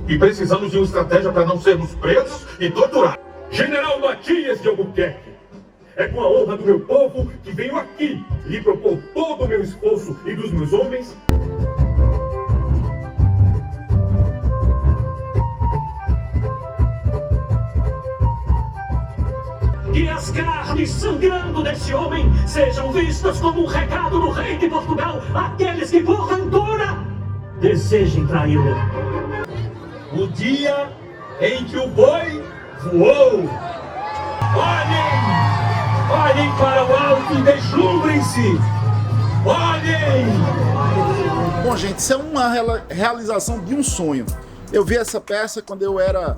E precisamos de uma estratégia para não sermos presos e torturados. General Matias de Albuquerque, é com a honra do meu povo que venho aqui lhe propor todo o meu esforço e dos meus homens. Que as carnes sangrando desse homem sejam vistas como um recado do rei de Portugal àqueles que porventura desejem traí-lo. O dia em que o boi voou. Olhem para o alto e deslumbrem-se. Olhem! Bom, gente, isso é uma realização de um sonho. Eu vi essa peça quando eu era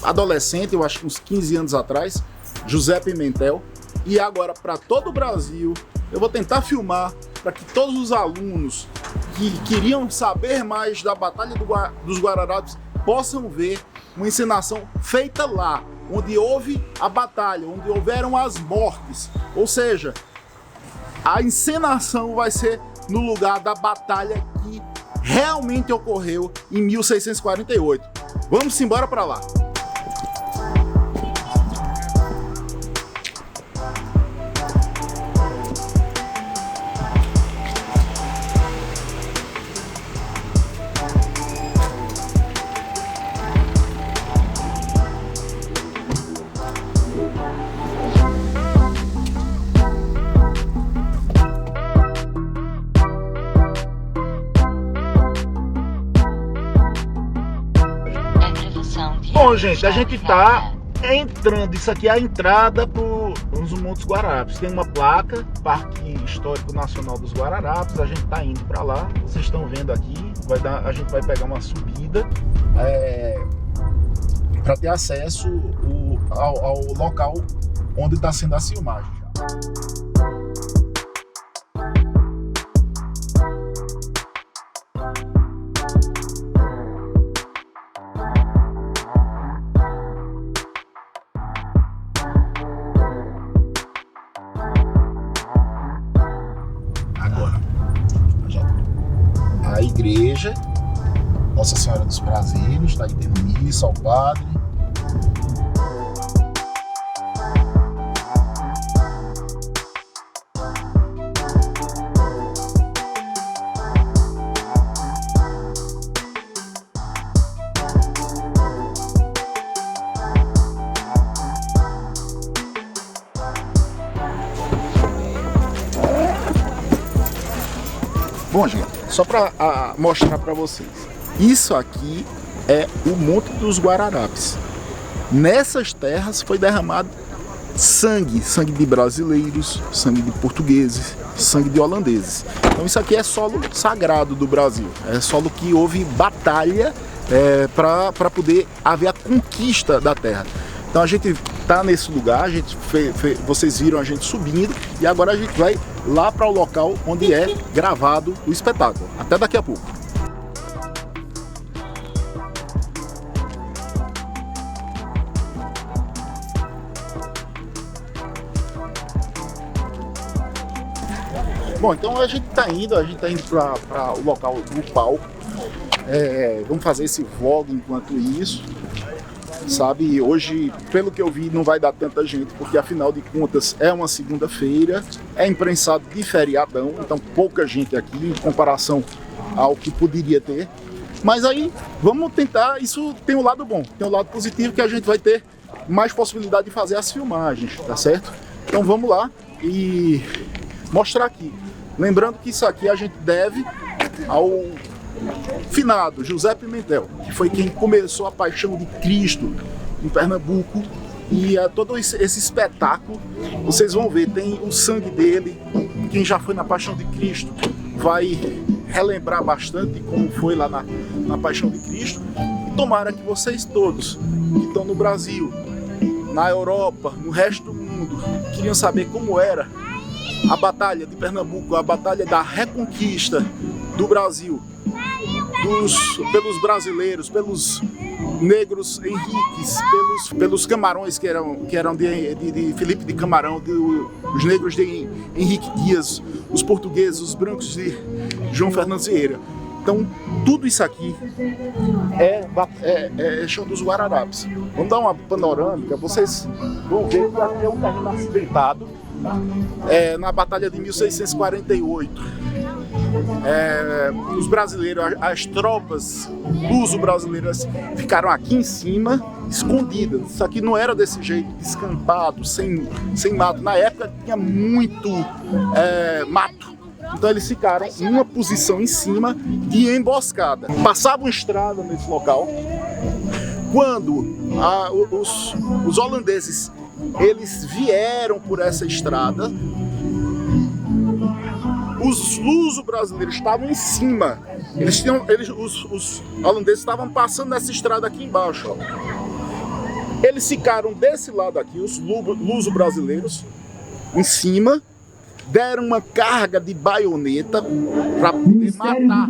adolescente, eu acho que uns 15 anos atrás, José Pimentel. E agora, para todo o Brasil, eu vou tentar filmar para que todos os alunos que queriam saber mais da Batalha dos Guararapes possam ver uma encenação feita lá, onde houve a batalha, onde houveram as mortes. Ou seja, a encenação vai ser no lugar da batalha que realmente ocorreu em 1648. Vamos embora para lá. Bom, gente, a gente tá entrando, isso aqui é a entrada para os Montes Guararapes. Tem uma placa, Parque Histórico Nacional dos Guararapes, a gente tá indo para lá, vocês estão vendo aqui, a gente vai pegar uma subida para ter acesso ao local onde está sendo a filmagem. A igreja, Nossa Senhora dos Prazeres, está aí tendo missa ao padre. Bom, gente, só para mostrar para vocês, isso aqui é o Monte dos Guararapes. Nessas terras foi derramado sangue de brasileiros, sangue de portugueses, sangue de holandeses. Então isso aqui é solo sagrado do Brasil, é solo que houve batalha para poder haver a conquista da terra. Então a gente tá nesse lugar, vocês viram a gente subindo e agora a gente vai lá para o local onde é gravado o espetáculo. Até daqui a pouco. Bom, então a gente tá indo para o local do palco. Vamos fazer esse vlog enquanto isso. Sabe, hoje, pelo que eu vi, não vai dar tanta gente, porque afinal de contas é uma segunda-feira, é imprensado de feriadão, então pouca gente aqui em comparação ao que poderia ter. Mas aí, vamos tentar, isso tem um lado bom, tem um lado positivo, que a gente vai ter mais possibilidade de fazer as filmagens, tá certo? Então vamos lá e mostrar aqui. Lembrando que isso aqui a gente deve ao finado José Pimentel, que foi quem começou a Paixão de Cristo em Pernambuco, e todo esse espetáculo, vocês vão ver, tem o sangue dele. Quem já foi na Paixão de Cristo vai relembrar bastante como foi lá na Paixão de Cristo. E tomara que vocês todos que estão no Brasil, na Europa, no resto do mundo, queriam saber como era a Batalha de Pernambuco, a Batalha da Reconquista do Brasil, pelos brasileiros, pelos negros Henriques, pelos Camarões que eram de Felipe de Camarão, os negros de Henrique Dias, os portugueses, os brancos de João Fernandes Vieira. Então, tudo isso aqui é chão dos Guararapes. Vamos dar uma panorâmica, vocês vão ver que aqui é um terreno acidentado. Na Batalha de 1648, os brasileiros, as tropas luso-brasileiras ficaram aqui em cima, escondidas. Isso aqui não era desse jeito, descampado, sem mato. Na época tinha muito mato. Então eles ficaram em uma posição em cima de emboscada. Passavam estrada nesse local. Quando os holandeses eles vieram por essa estrada, os luso-brasileiros estavam em cima. Os holandeses estavam passando nessa estrada aqui embaixo. Ó. Eles ficaram desse lado aqui, os luso-brasileiros, em cima, deram uma carga de baioneta para poder matar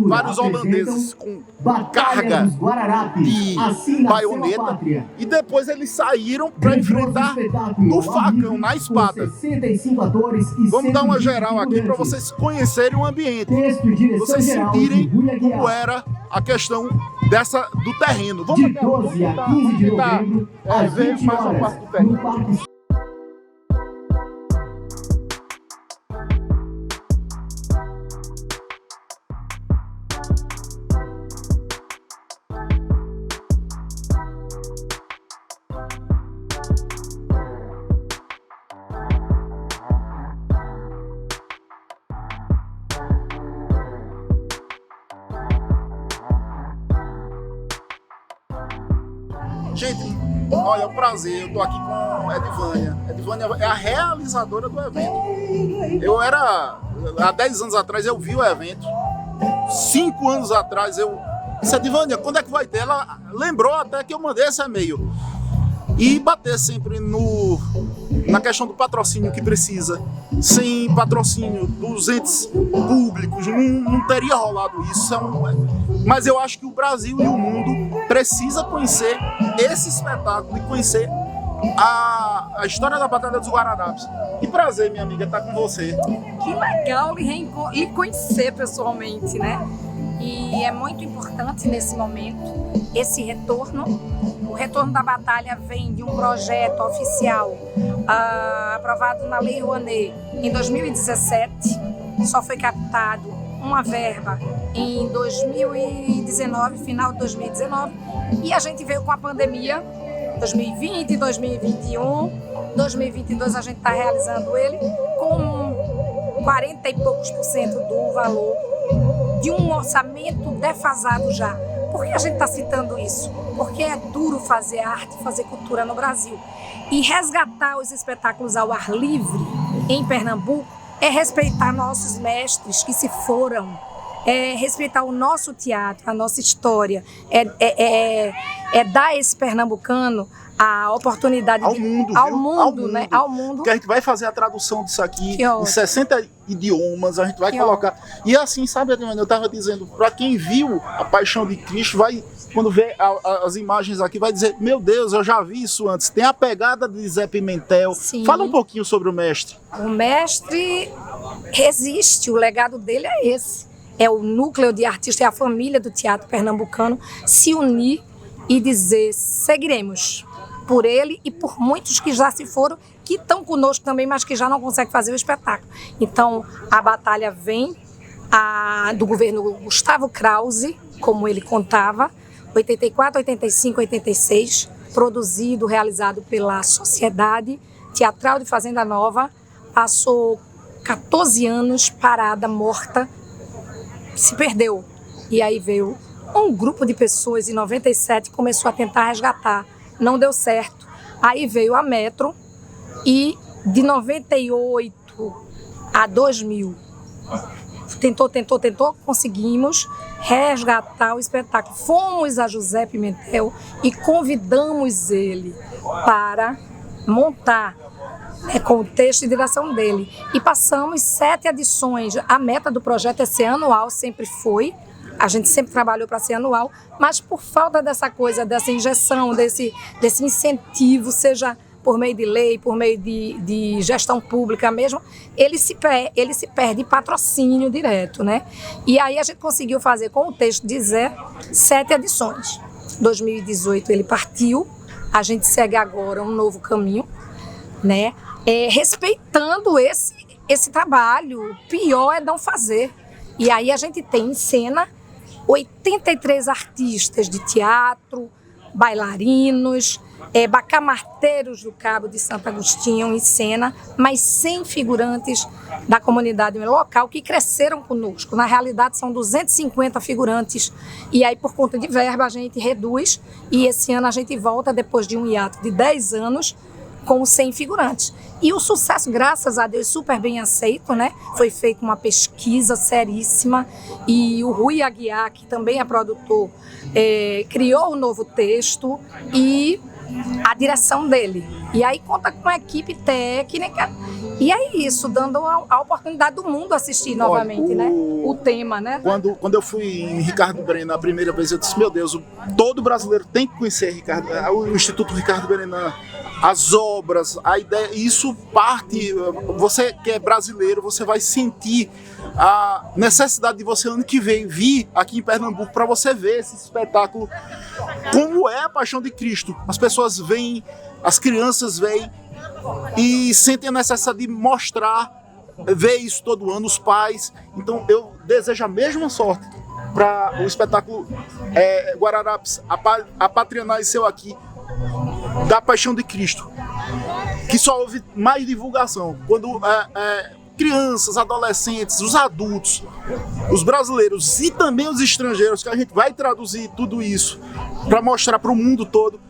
vários holandeses com carga de baioneta, e depois eles saíram para enfrentar no facão, na espada. Vamos dar uma geral aqui para vocês conhecerem o ambiente, vocês sentirem como era a questão do terreno. Vamos de 12 a 15 de novembro, às 20 horas, no Parque. Gente, olha, é um prazer, eu tô aqui com a Edvânia. Edvânia é a realizadora do evento. Há 10 anos atrás eu vi o evento, 5 anos atrás eu disse, Edvânia, quando é que vai ter? Ela lembrou até que eu mandei esse e-mail. E bater sempre na questão do patrocínio que precisa. Sem patrocínio dos entes públicos, não teria rolado isso. Mas eu acho que o Brasil e o mundo precisa conhecer esse espetáculo e conhecer a história da Batalha dos Guararapes. Que prazer, minha amiga, estar com você. Que legal lhe conhecer pessoalmente, né? E é muito importante nesse momento esse retorno. O retorno da batalha vem de um projeto oficial aprovado na Lei Rouanet em 2017. Só foi captado uma verba em 2019, final de 2019. E a gente veio com a pandemia, 2020, 2021, 2022 a gente está realizando ele com 40 e poucos % do valor de um orçamento defasado já. Por que a gente está citando isso? Porque é duro fazer arte, fazer cultura no Brasil. E resgatar os espetáculos ao ar livre em Pernambuco é respeitar nossos mestres que se foram, é respeitar o nosso teatro, a nossa história, é dar a esse pernambucano a oportunidade ao mundo, né? Ao mundo. Porque a gente vai fazer a tradução disso aqui em 60 idiomas, a gente vai colocar. E assim, sabe, eu estava dizendo, para quem viu a Paixão de Cristo, vai, quando vê as imagens aqui, vai dizer, meu Deus, eu já vi isso antes. Tem a pegada de Zé Pimentel. Sim. Fala um pouquinho sobre o mestre. O mestre resiste, o legado dele é esse. É o núcleo de artistas, é a família do teatro pernambucano se unir e dizer, seguiremos por ele e por muitos que já se foram, que estão conosco também, mas que já não conseguem fazer o espetáculo. Então, a batalha vem do governo Gustavo Krause, como ele contava, 84, 85, 86, produzido, realizado pela Sociedade Teatral de Fazenda Nova, passou 14 anos parada, morta, se perdeu. E aí veio um grupo de pessoas, em 97, começou a tentar resgatar. Não deu certo. Aí veio a Metro e de 98 a 2000 tentou, conseguimos resgatar o espetáculo. Fomos a José Pimentel e convidamos ele para montar com o texto e direção dele. E passamos 7 edições. A meta do projeto é ser anual, sempre foi. A gente sempre trabalhou para ser anual, mas por falta dessa coisa, dessa injeção, desse incentivo, seja por meio de lei, por meio de gestão pública mesmo, ele se perde patrocínio direto, né? E aí a gente conseguiu fazer com o texto de Zé 7 edições. 2018 ele partiu, a gente segue agora um novo caminho, né? Respeitando esse trabalho, o pior é não fazer. E aí a gente tem em cena 83 artistas de teatro, bailarinos, bacamarteiros do Cabo de Santo Agostinho em cena, mas 100 figurantes da comunidade local que cresceram conosco. Na realidade são 250 figurantes e aí por conta de verba a gente reduz e esse ano a gente volta depois de um hiato de 10 anos com 100 figurantes. E o sucesso, graças a Deus, super bem aceito, né? Foi feita uma pesquisa seríssima e o Rui Aguiar, que também é produtor, criou um novo texto e a direção dele. E aí conta com a equipe técnica e é isso, dando a oportunidade do mundo assistir novamente, né? O tema, né? Quando eu fui em Ricardo Brenan a primeira vez, eu disse, meu Deus, todo brasileiro tem que conhecer o Instituto Ricardo Brenan, as obras, a ideia, isso parte, você que é brasileiro, você vai sentir a necessidade de você ano que vem vir aqui em Pernambuco para você ver esse espetáculo, como é a Paixão de Cristo. As pessoas vêm, as crianças vêm e sentem a necessidade de mostrar, ver isso todo ano, os pais. Então eu desejo a mesma sorte para o espetáculo Guararapes, a Pátria Nasceu Aqui, da Paixão de Cristo, que só houve mais divulgação quando crianças, adolescentes, os adultos, os brasileiros e também os estrangeiros, que a gente vai traduzir tudo isso para mostrar para o mundo todo.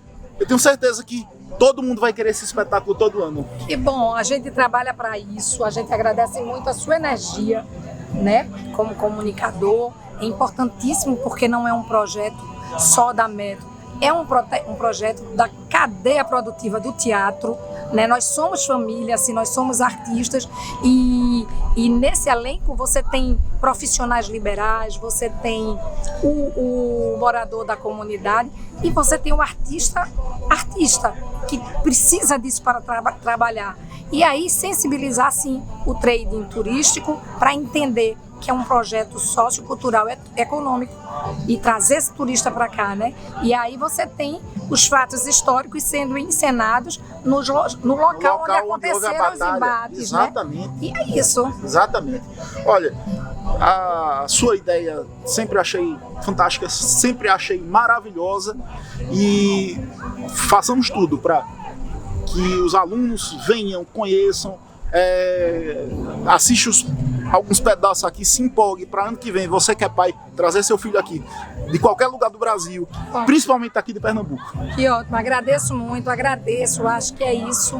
Eu tenho certeza que todo mundo vai querer esse espetáculo todo ano. E bom, a gente trabalha para isso, a gente agradece muito a sua energia, né, como comunicador. É importantíssimo porque não é um projeto só da Metro, é um projeto da cadeia produtiva do teatro, né? Nós somos família, assim, nós somos artistas e nesse elenco você tem profissionais liberais, você tem o morador da comunidade e você tem o artista que precisa disso para trabalhar. E aí sensibilizar, sim, o trading turístico para entender que é um projeto sociocultural econômico e trazer esse turista para cá, né? E aí você tem os fatos históricos sendo encenados no local onde aconteceram os embates, exatamente, né? E é isso. Exatamente. Olha, a sua ideia sempre achei fantástica, sempre achei maravilhosa e façamos tudo para que os alunos venham, conheçam, assiste alguns pedaços aqui, se empolgue para ano que vem, você que é pai, trazer seu filho aqui, de qualquer lugar do Brasil, principalmente aqui de Pernambuco. Que ótimo, agradeço muito, acho que é isso.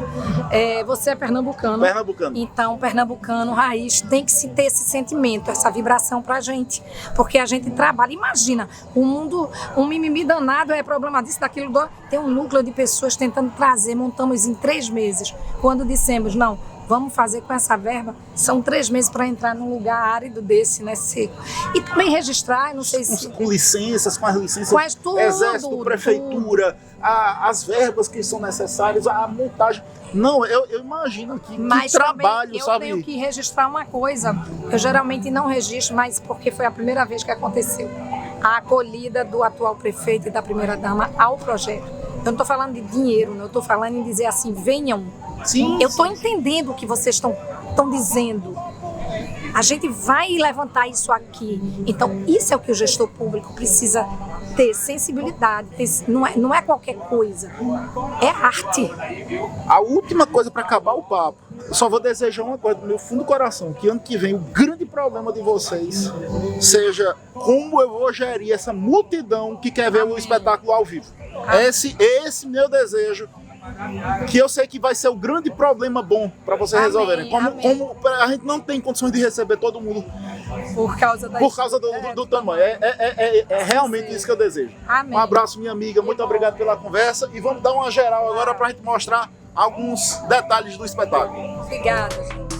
Você é pernambucano. Pernambucano. Então, pernambucano, raiz, tem que ter esse sentimento, essa vibração pra gente, porque a gente trabalha, imagina, o mundo, um mimimi danado, problema disso, daquilo, tem um núcleo de pessoas tentando trazer, montamos em 3 meses, quando dissemos, não, vamos fazer com essa verba, são 3 meses para entrar num lugar árido desse, né, seco. E também registrar, não sei se... Com licenças, com as licenças, tudo, Exército, Prefeitura, as verbas que são necessárias, a montagem. Não, eu imagino aqui mas que trabalho, eu sabe? Eu tenho que registrar uma coisa, eu geralmente não registro, mas porque foi a primeira vez que aconteceu. A acolhida do atual prefeito e da primeira-dama ao projeto. Eu não estou falando de dinheiro, eu estou falando em dizer assim, venham. Sim, eu estou entendendo o que vocês estão dizendo. A gente vai levantar isso aqui. Então, isso é o que o gestor público precisa ter, sensibilidade. Não é qualquer coisa, é arte. A última coisa para acabar o papo, eu só vou desejar uma coisa do meu fundo do coração, que ano que vem o grande problema de vocês seja como eu vou gerir essa multidão que quer ver o espetáculo ao vivo. Esse meu desejo, que eu sei que vai ser o grande problema bom para vocês resolverem. Como a gente não tem condições de receber todo mundo por causa do tamanho. É realmente isso que eu desejo. Amém. Um abraço, minha amiga. Muito obrigado pela conversa. E vamos dar uma geral agora para a gente mostrar alguns detalhes do espetáculo. Obrigada, gente.